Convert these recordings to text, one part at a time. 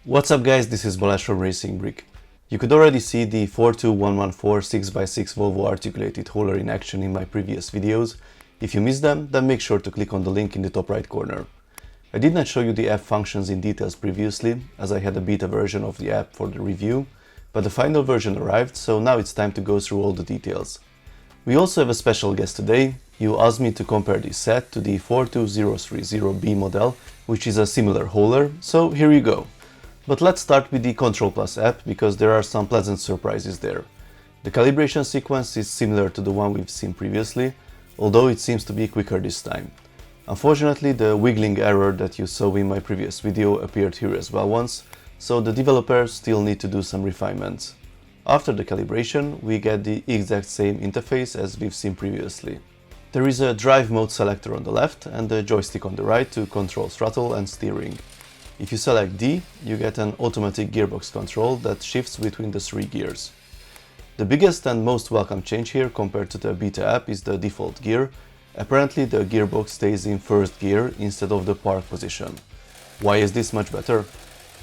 What's up guys, this is Balázs from Racing Brick. You could already see the 42114 6x6 Volvo Articulated Hauler in action in my previous videos. If you missed them, then make sure to click on the link in the top right corner. I did not show you the app functions in details previously, as I had a beta version of the app for the review, but the final version arrived, so now it's time to go through all the details. We also have a special guest today. You asked me to compare this set to the 42030B model, which is a similar hauler, so here you go. But let's start with the Control Plus app, because there are some pleasant surprises there. The calibration sequence is similar to the one we've seen previously, although it seems to be quicker this time. Unfortunately, the wiggling error that you saw in my previous video appeared here as well once, so the developers still need to do some refinements. After the calibration, we get the exact same interface as we've seen previously. There is a drive mode selector on the left and a joystick on the right to control throttle and steering. If you select D, you get an automatic gearbox control that shifts between the three gears. The biggest and most welcome change here compared to the beta app is the default gear. Apparently the gearbox stays in first gear instead of the park position. Why is this much better?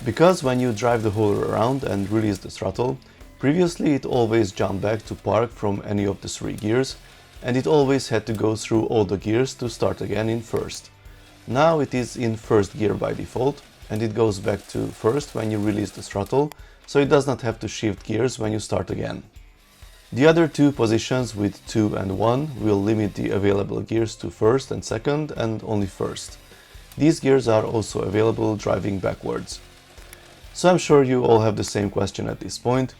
Because when you drive the hauler around and release the throttle, previously it always jumped back to park from any of the three gears, and it always had to go through all the gears to start again in first. Now it is in first gear by default, and it goes back to first when you release the throttle, so it does not have to shift gears when you start again. The other two positions with 2 and 1 will limit the available gears to first and second and only first. These gears are also available driving backwards. So I'm sure you all have the same question at this point.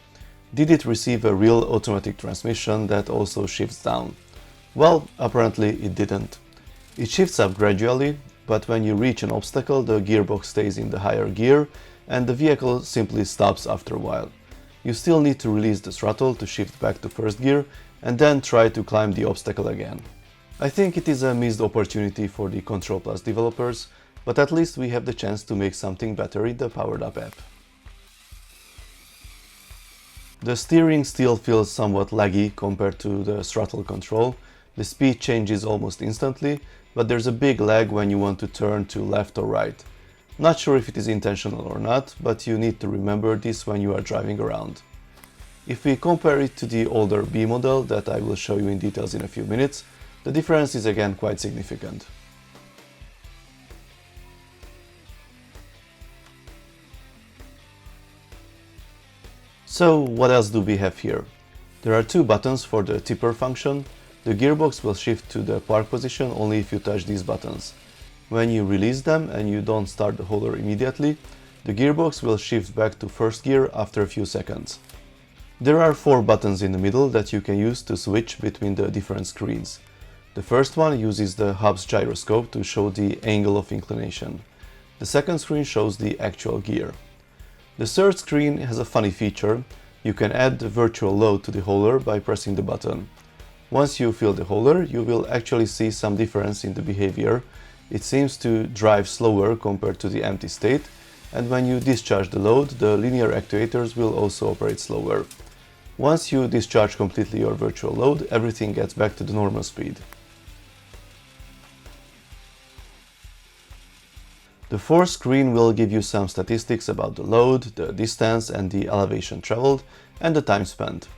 Did it receive a real automatic transmission that also shifts down? Well, apparently it didn't. It shifts up gradually, but when you reach an obstacle, the gearbox stays in the higher gear and the vehicle simply stops after a while. You still need to release the throttle to shift back to first gear and then try to climb the obstacle again. I think it is a missed opportunity for the Control Plus developers, but at least we have the chance to make something better in the powered up app. The steering still feels somewhat laggy compared to the throttle control. The speed changes almost instantly, but there's a big lag when you want to turn to left or right. Not sure if it is intentional or not, but you need to remember this when you are driving around. If we compare it to the older B model that I will show you in details in a few minutes, the difference is again quite significant. So what else do we have here? There are two buttons for the tipper function. The gearbox will shift to the park position only if you touch these buttons. When you release them and you don't start the hauler immediately, the gearbox will shift back to first gear after a few seconds. There are 4 buttons in the middle that you can use to switch between the different screens. The first one uses the hub's gyroscope to show the angle of inclination. The second screen shows the actual gear. The third screen has a funny feature. You can add the virtual load to the hauler by pressing the button. Once you fill the hauler, you will actually see some difference in the behavior. It seems to drive slower compared to the empty state, and when you discharge the load, the linear actuators will also operate slower. Once you discharge completely your virtual load, everything gets back to the normal speed. The fourth screen will give you some statistics about the load, the distance and the elevation traveled, and the time spent.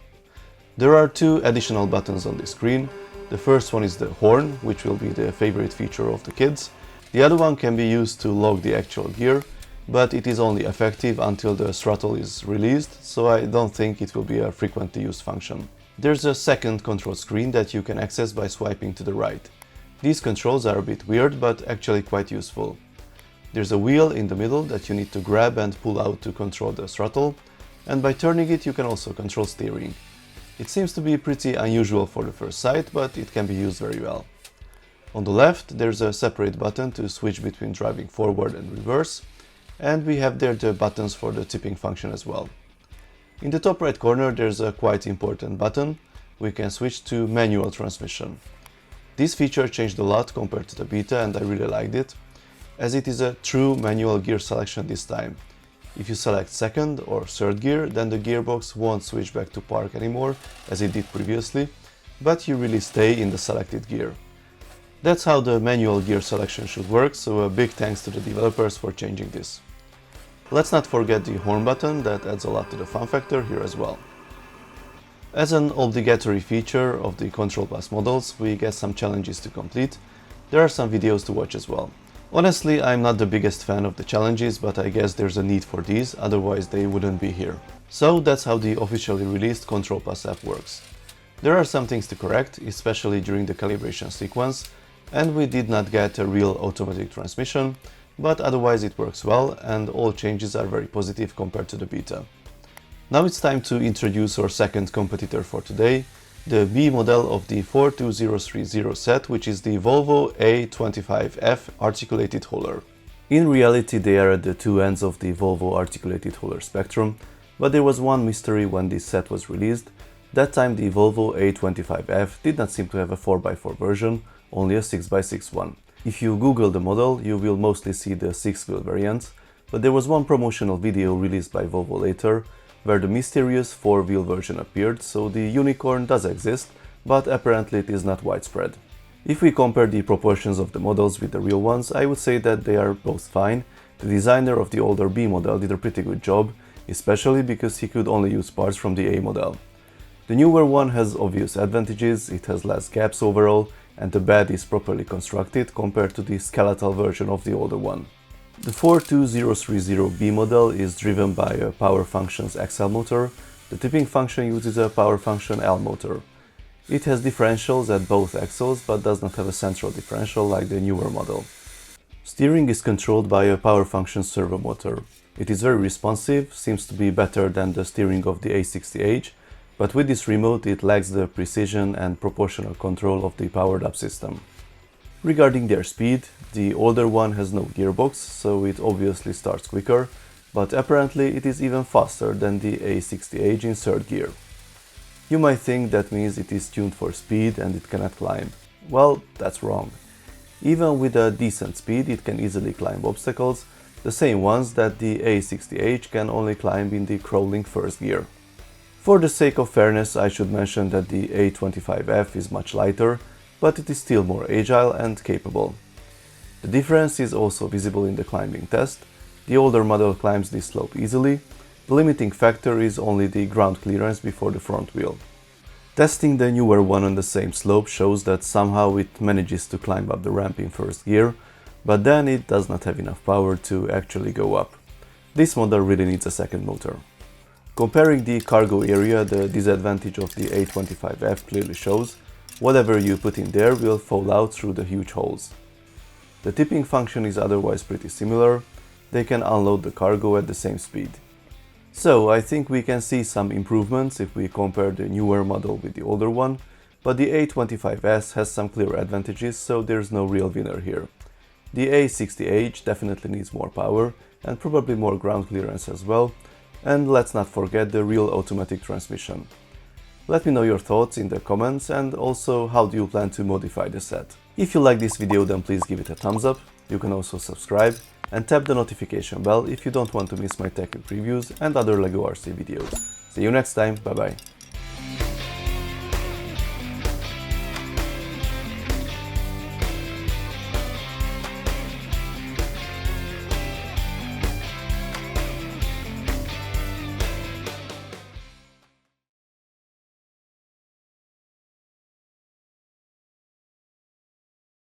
There are 2 additional buttons on the screen. The first one is the horn, which will be the favorite feature of the kids. The other one can be used to log the actual gear, but it is only effective until the throttle is released, so I don't think it will be a frequently used function. There's a second control screen that you can access by swiping to the right. These controls are a bit weird, but actually quite useful. There's a wheel in the middle that you need to grab and pull out to control the throttle, and by turning it you can also control steering. It seems to be pretty unusual for the first sight, but it can be used very well. On the left there's a separate button to switch between driving forward and reverse, and we have there the buttons for the tipping function as well. In the top right corner there's a quite important button. We can switch to manual transmission. This feature changed a lot compared to the beta, and I really liked it, as it is a true manual gear selection this time. If you select second or third gear, then the gearbox won't switch back to park anymore as it did previously, but you really stay in the selected gear. That's how the manual gear selection should work, so a big thanks to the developers for changing this. Let's not forget the horn button, that adds a lot to the fun factor here as well. As an obligatory feature of the Control Plus models, we get some challenges to complete. There are some videos to watch as well. Honestly, I'm not the biggest fan of the challenges, but I guess there's a need for these, otherwise they wouldn't be here. So that's how the officially released Control Plus app works. There are some things to correct, especially during the calibration sequence, and we did not get a real automatic transmission, but otherwise it works well and all changes are very positive compared to the beta. Now it's time to introduce our second competitor for today, the B model of the 42030 set, which is the Volvo A25F Articulated Hauler. In reality, they are at the two ends of the Volvo Articulated Hauler spectrum, but there was one mystery when this set was released. That time the Volvo A25F did not seem to have a 4x4 version, only a 6x6 one. If you Google the model, you will mostly see the 6-wheel variant, but there was one promotional video released by Volvo later, where the mysterious 4-wheel version appeared, so the unicorn does exist, but apparently it is not widespread. If we compare the proportions of the models with the real ones, I would say that they are both fine. The designer of the older B model did a pretty good job, especially because he could only use parts from the A model. The newer one has obvious advantages, it has less gaps overall, and the bed is properly constructed compared to the skeletal version of the older one. The 42030B model is driven by a power functions XL motor. The tipping function uses a power function L motor. It has differentials at both axles but does not have a central differential like the newer model. Steering is controlled by a power function servo motor. It is very responsive, seems to be better than the steering of the A60H, but with this remote it lacks the precision and proportional control of the powered up system. Regarding their speed, the older one has no gearbox, so it obviously starts quicker, but apparently it is even faster than the A60H in third gear. You might think that means it is tuned for speed and it cannot climb. Well, that's wrong. Even with a decent speed, it can easily climb obstacles, the same ones that the A60H can only climb in the crawling first gear. For the sake of fairness, I should mention that the A25F is much lighter, but it is still more agile and capable. The difference is also visible in the climbing test. The older model climbs this slope easily. The limiting factor is only the ground clearance before the front wheel. Testing the newer one on the same slope shows that somehow it manages to climb up the ramp in first gear, but then it does not have enough power to actually go up. This model really needs a second motor. Comparing the cargo area, the disadvantage of the A25F clearly shows. Whatever you put in there will fall out through the huge holes. The tipping function is otherwise pretty similar. They can unload the cargo at the same speed. So I think we can see some improvements if we compare the newer model with the older one, but the A25S has some clear advantages, so there's no real winner here. The A60H definitely needs more power and probably more ground clearance as well, and let's not forget the real automatic transmission. Let me know your thoughts in the comments, and also how do you plan to modify the set. If you like this video, then please give it a thumbs up. You can also subscribe and tap the notification bell if you don't want to miss my tech reviews and other LEGO RC videos. See you next time, bye bye.